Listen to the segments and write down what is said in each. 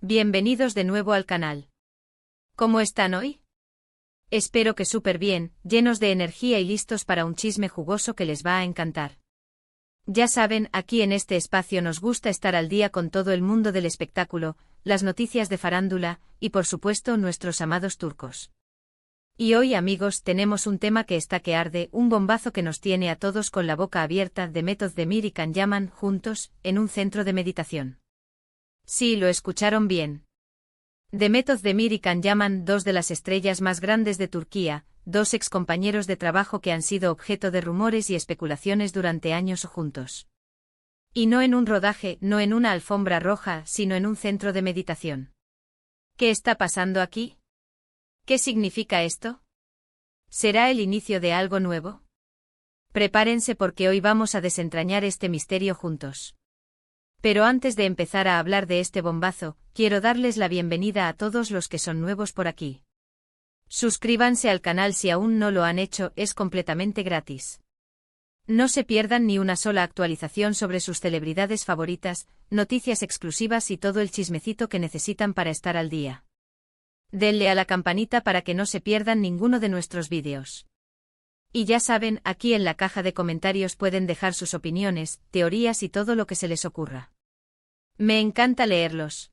Bienvenidos de nuevo al canal. ¿Cómo están hoy? Espero que súper bien, llenos de energía y listos para un chisme jugoso que les va a encantar. Ya saben, aquí en este espacio nos gusta estar al día con todo el mundo del espectáculo, las noticias de farándula, y por supuesto nuestros amados turcos. Y hoy, amigos, tenemos un tema que está que arde, un bombazo que nos tiene a todos con la boca abierta. Demet Özdemir y Can Yaman juntos, en un centro de meditación. Sí, lo escucharon bien. Demet Özdemir y Can Yaman, dos de las estrellas más grandes de Turquía, dos excompañeros de trabajo que han sido objeto de rumores y especulaciones durante años juntos. Y no en un rodaje, no en una alfombra roja, sino en un centro de meditación. ¿Qué está pasando aquí? ¿Qué significa esto? ¿Será el inicio de algo nuevo? Prepárense porque hoy vamos a desentrañar este misterio juntos. Pero antes de empezar a hablar de este bombazo, quiero darles la bienvenida a todos los que son nuevos por aquí. Suscríbanse al canal si aún no lo han hecho, es completamente gratis. No se pierdan ni una sola actualización sobre sus celebridades favoritas, noticias exclusivas y todo el chismecito que necesitan para estar al día. Denle a la campanita para que no se pierdan ninguno de nuestros vídeos. Y ya saben, aquí en la caja de comentarios pueden dejar sus opiniones, teorías y todo lo que se les ocurra. Me encanta leerlos.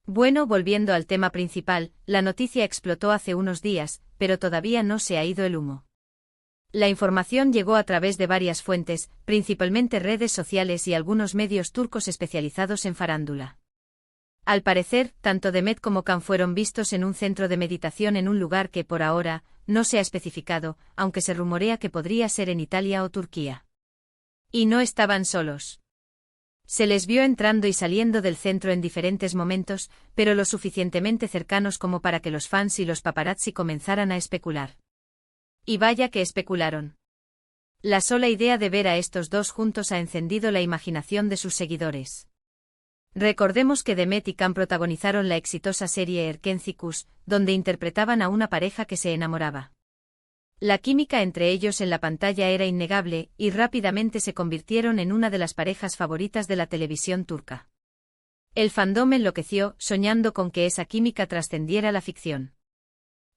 Bueno, volviendo al tema principal, la noticia explotó hace unos días, pero todavía no se ha ido el humo. La información llegó a través de varias fuentes, principalmente redes sociales y algunos medios turcos especializados en farándula. Al parecer, tanto Demet como Can fueron vistos en un centro de meditación en un lugar que, por ahora, no se ha especificado, aunque se rumorea que podría ser en Italia o Turquía. Y no estaban solos. Se les vio entrando y saliendo del centro en diferentes momentos, pero lo suficientemente cercanos como para que los fans y los paparazzi comenzaran a especular. Y vaya que especularon. La sola idea de ver a estos dos juntos ha encendido la imaginación de sus seguidores. Recordemos que Demet y Can protagonizaron la exitosa serie Erkenci, donde interpretaban a una pareja que se enamoraba. La química entre ellos en la pantalla era innegable, y rápidamente se convirtieron en una de las parejas favoritas de la televisión turca. El fandom enloqueció, soñando con que esa química trascendiera la ficción.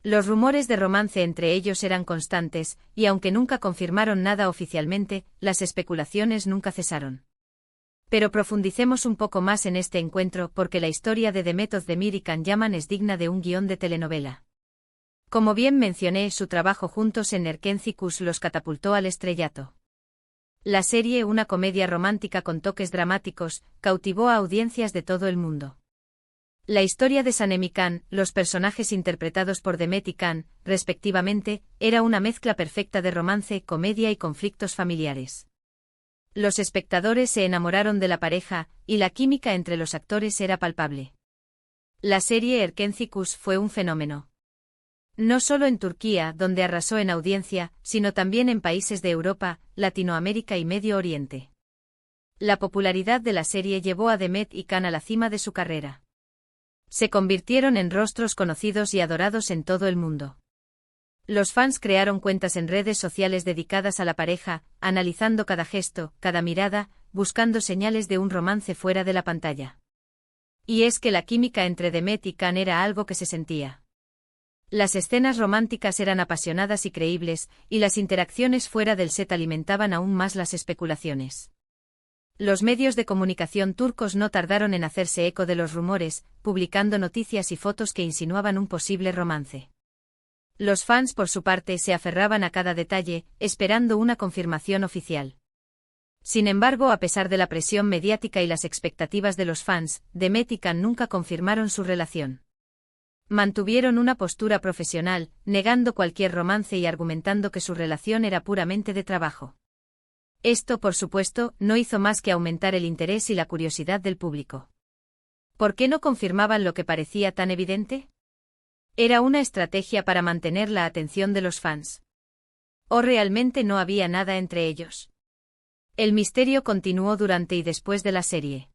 Los rumores de romance entre ellos eran constantes, y aunque nunca confirmaron nada oficialmente, las especulaciones nunca cesaron. Pero profundicemos un poco más en este encuentro porque la historia de Demet Özdemir y Can Yaman es digna de un guión de telenovela. Como bien mencioné, su trabajo juntos en Erkenci los catapultó al estrellato. La serie, una comedia romántica con toques dramáticos, cautivó a audiencias de todo el mundo. La historia de Sanem y Can, los personajes interpretados por Demet y Can, respectivamente, era una mezcla perfecta de romance, comedia y conflictos familiares. Los espectadores se enamoraron de la pareja, y la química entre los actores era palpable. La serie Erkenci fue un fenómeno. No solo en Turquía, donde arrasó en audiencia, sino también en países de Europa, Latinoamérica y Medio Oriente. La popularidad de la serie llevó a Demet y Can a la cima de su carrera. Se convirtieron en rostros conocidos y adorados en todo el mundo. Los fans crearon cuentas en redes sociales dedicadas a la pareja, analizando cada gesto, cada mirada, buscando señales de un romance fuera de la pantalla. Y es que la química entre Demet y Can era algo que se sentía. Las escenas románticas eran apasionadas y creíbles, y las interacciones fuera del set alimentaban aún más las especulaciones. Los medios de comunicación turcos no tardaron en hacerse eco de los rumores, publicando noticias y fotos que insinuaban un posible romance. Los fans, por su parte, se aferraban a cada detalle, esperando una confirmación oficial. Sin embargo, a pesar de la presión mediática y las expectativas de los fans, Demet y Can nunca confirmaron su relación. Mantuvieron una postura profesional, negando cualquier romance y argumentando que su relación era puramente de trabajo. Esto, por supuesto, no hizo más que aumentar el interés y la curiosidad del público. ¿Por qué no confirmaban lo que parecía tan evidente? ¿Era una estrategia para mantener la atención de los fans? ¿O realmente no había nada entre ellos? El misterio continuó durante y después de la serie.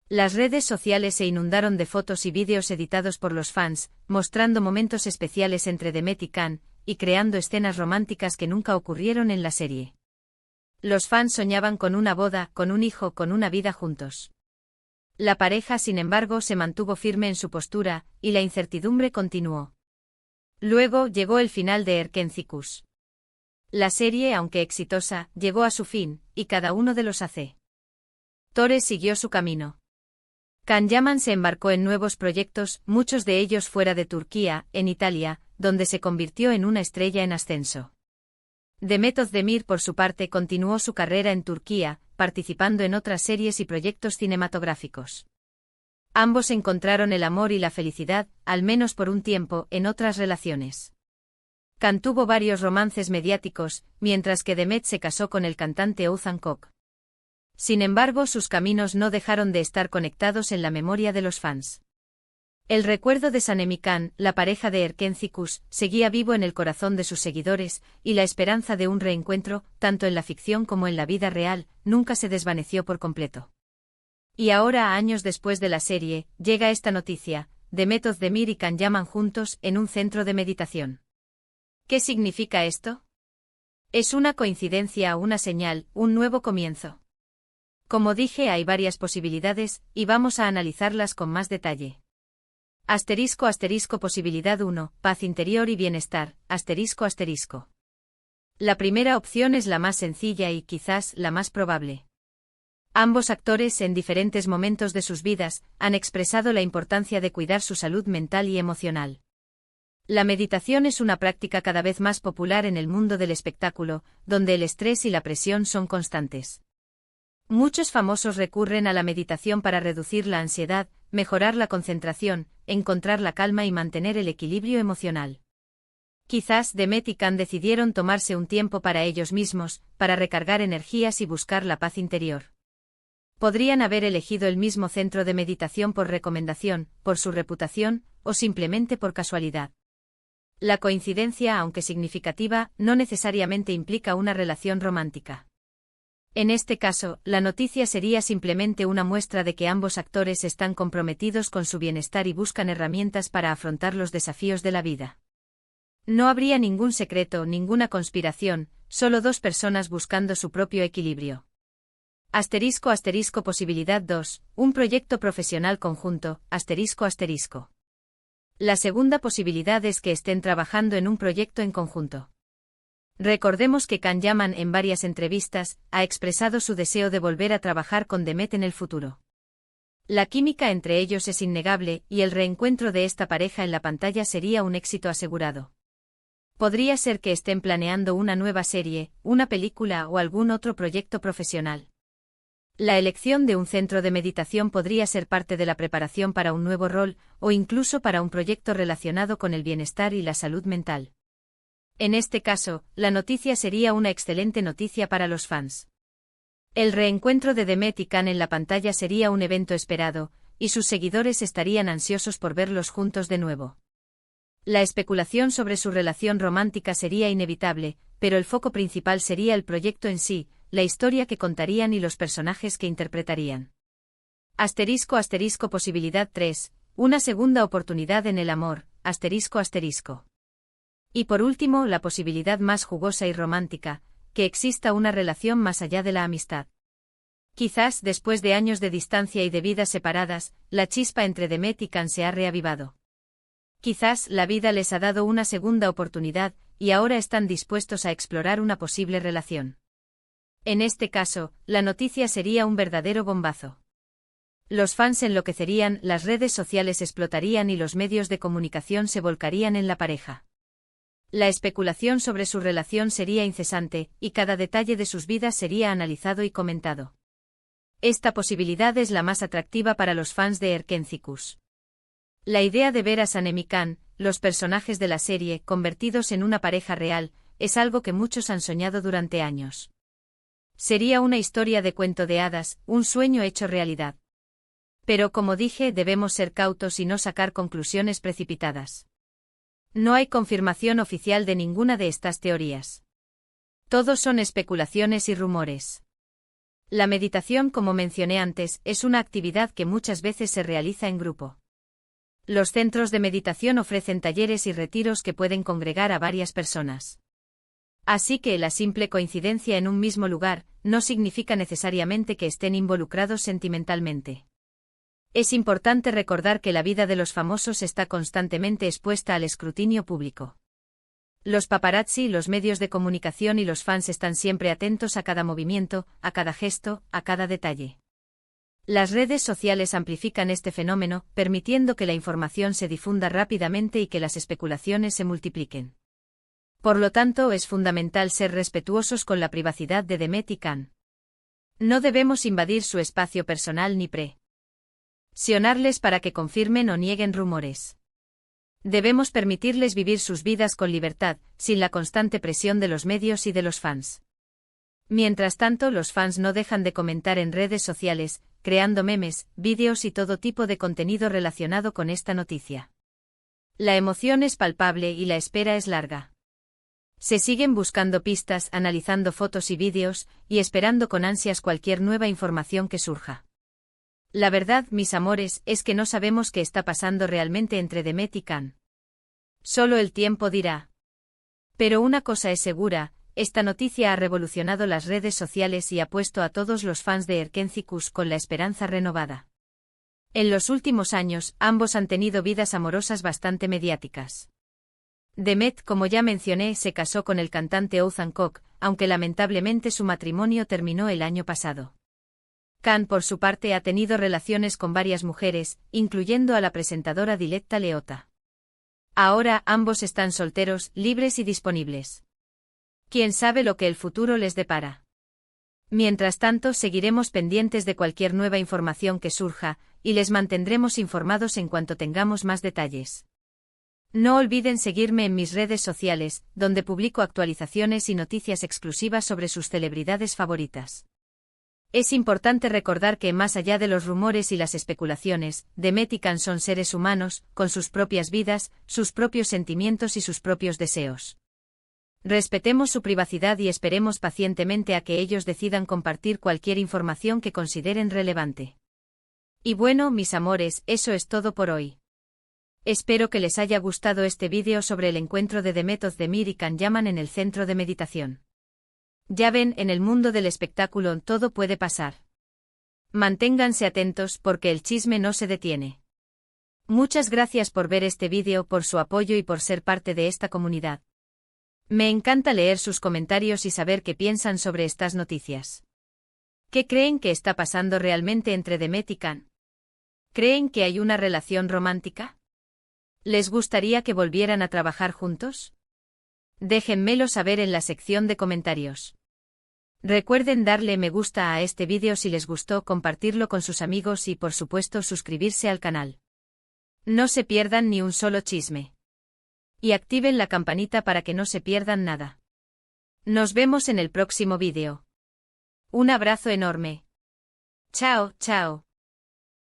Las redes sociales se inundaron de fotos y vídeos editados por los fans, mostrando momentos especiales entre Demet y Can, y creando escenas románticas que nunca ocurrieron en la serie. Los fans soñaban con una boda, con un hijo, con una vida juntos. La pareja, sin embargo, se mantuvo firme en su postura, y la incertidumbre continuó. Luego llegó el final de Erkencicus. La serie, aunque exitosa, llegó a su fin, y cada uno de los actores siguió su camino. Can Yaman se embarcó en nuevos proyectos, muchos de ellos fuera de Turquía, en Italia, donde se convirtió en una estrella en ascenso. Demet Özdemir, por su parte, continuó su carrera en Turquía, participando en otras series y proyectos cinematográficos. Ambos encontraron el amor y la felicidad, al menos por un tiempo, en otras relaciones. Can tuvo varios romances mediáticos, mientras que Demet se casó con el cantante Oğuzhan Koç. Sin embargo, sus caminos no dejaron de estar conectados en la memoria de los fans. El recuerdo de Sanemi Can, la pareja de Erkencicus, seguía vivo en el corazón de sus seguidores, y la esperanza de un reencuentro, tanto en la ficción como en la vida real, nunca se desvaneció por completo. Y ahora, años después de la serie, llega esta noticia: Demet Özdemir y Can Yaman juntos en un centro de meditación. ¿Qué significa esto? ¿Es una coincidencia o una señal, un nuevo comienzo? Como dije, hay varias posibilidades, y vamos a analizarlas con más detalle. Posibilidad 1, paz interior y bienestar, ***. La primera opción es la más sencilla y quizás la más probable. Ambos actores, en diferentes momentos de sus vidas, han expresado la importancia de cuidar su salud mental y emocional. La meditación es una práctica cada vez más popular en el mundo del espectáculo, donde el estrés y la presión son constantes. Muchos famosos recurren a la meditación para reducir la ansiedad, mejorar la concentración, encontrar la calma y mantener el equilibrio emocional. Quizás Demet y Can decidieron tomarse un tiempo para ellos mismos, para recargar energías y buscar la paz interior. Podrían haber elegido el mismo centro de meditación por recomendación, por su reputación, o simplemente por casualidad. La coincidencia, aunque significativa, no necesariamente implica una relación romántica. En este caso, la noticia sería simplemente una muestra de que ambos actores están comprometidos con su bienestar y buscan herramientas para afrontar los desafíos de la vida. No habría ningún secreto, ninguna conspiración, solo dos personas buscando su propio equilibrio. Posibilidad 2, un proyecto profesional conjunto, ***. La segunda posibilidad es que estén trabajando en un proyecto en conjunto. Recordemos que Can Yaman, en varias entrevistas, ha expresado su deseo de volver a trabajar con Demet en el futuro. La química entre ellos es innegable, y el reencuentro de esta pareja en la pantalla sería un éxito asegurado. Podría ser que estén planeando una nueva serie, una película o algún otro proyecto profesional. La elección de un centro de meditación podría ser parte de la preparación para un nuevo rol, o incluso para un proyecto relacionado con el bienestar y la salud mental. En este caso, la noticia sería una excelente noticia para los fans. El reencuentro de Demet y Can en la pantalla sería un evento esperado, y sus seguidores estarían ansiosos por verlos juntos de nuevo. La especulación sobre su relación romántica sería inevitable, pero el foco principal sería el proyecto en sí, la historia que contarían y los personajes que interpretarían. Posibilidad 3, una segunda oportunidad en el amor, ***. Y por último, la posibilidad más jugosa y romántica, que exista una relación más allá de la amistad. Quizás, después de años de distancia y de vidas separadas, la chispa entre Demet y Can se ha reavivado. Quizás la vida les ha dado una segunda oportunidad, y ahora están dispuestos a explorar una posible relación. En este caso, la noticia sería un verdadero bombazo. Los fans enloquecerían, las redes sociales explotarían y los medios de comunicación se volcarían en la pareja. La especulación sobre su relación sería incesante, y cada detalle de sus vidas sería analizado y comentado. Esta posibilidad es la más atractiva para los fans de Erkencicus. La idea de ver a Sanemi Can, los personajes de la serie, convertidos en una pareja real, es algo que muchos han soñado durante años. Sería una historia de cuento de hadas, un sueño hecho realidad. Pero como dije, debemos ser cautos y no sacar conclusiones precipitadas. No hay confirmación oficial de ninguna de estas teorías. Todos son especulaciones y rumores. La meditación, como mencioné antes, es una actividad que muchas veces se realiza en grupo. Los centros de meditación ofrecen talleres y retiros que pueden congregar a varias personas. Así que la simple coincidencia en un mismo lugar no significa necesariamente que estén involucrados sentimentalmente. Es importante recordar que la vida de los famosos está constantemente expuesta al escrutinio público. Los paparazzi, los medios de comunicación y los fans están siempre atentos a cada movimiento, a cada gesto, a cada detalle. Las redes sociales amplifican este fenómeno, permitiendo que la información se difunda rápidamente y que las especulaciones se multipliquen. Por lo tanto, es fundamental ser respetuosos con la privacidad de Demet y Can. No debemos invadir su espacio personal ni presionarles para que confirmen o nieguen rumores. Debemos permitirles vivir sus vidas con libertad, sin la constante presión de los medios y de los fans. Mientras tanto, los fans no dejan de comentar en redes sociales, creando memes, vídeos y todo tipo de contenido relacionado con esta noticia. La emoción es palpable y la espera es larga. Se siguen buscando pistas, analizando fotos y vídeos, y esperando con ansias cualquier nueva información que surja. La verdad, mis amores, es que no sabemos qué está pasando realmente entre Demet y Can. Solo el tiempo dirá. Pero una cosa es segura, esta noticia ha revolucionado las redes sociales y ha puesto a todos los fans de Erkencikus con la esperanza renovada. En los últimos años, ambos han tenido vidas amorosas bastante mediáticas. Demet, como ya mencioné, se casó con el cantante Oğuzhan Koç, aunque lamentablemente su matrimonio terminó el año pasado. Can, por su parte, ha tenido relaciones con varias mujeres, incluyendo a la presentadora Diletta Leotta. Ahora, ambos están solteros, libres y disponibles. ¿Quién sabe lo que el futuro les depara? Mientras tanto, seguiremos pendientes de cualquier nueva información que surja, y les mantendremos informados en cuanto tengamos más detalles. No olviden seguirme en mis redes sociales, donde publico actualizaciones y noticias exclusivas sobre sus celebridades favoritas. Es importante recordar que, más allá de los rumores y las especulaciones, Demet y Can son seres humanos, con sus propias vidas, sus propios sentimientos y sus propios deseos. Respetemos su privacidad y esperemos pacientemente a que ellos decidan compartir cualquier información que consideren relevante. Y bueno, mis amores, eso es todo por hoy. Espero que les haya gustado este vídeo sobre el encuentro de Demet Özdemir y Can Yaman en el centro de meditación. Ya ven, en el mundo del espectáculo todo puede pasar. Manténganse atentos porque el chisme no se detiene. Muchas gracias por ver este vídeo, por su apoyo y por ser parte de esta comunidad. Me encanta leer sus comentarios y saber qué piensan sobre estas noticias. ¿Qué creen que está pasando realmente entre Demet y Can? ¿Creen que hay una relación romántica? ¿Les gustaría que volvieran a trabajar juntos? Déjenmelo saber en la sección de comentarios. Recuerden darle me gusta a este vídeo si les gustó, compartirlo con sus amigos y por supuesto suscribirse al canal. No se pierdan ni un solo chisme. Y activen la campanita para que no se pierdan nada. Nos vemos en el próximo vídeo. Un abrazo enorme. Chao, chao.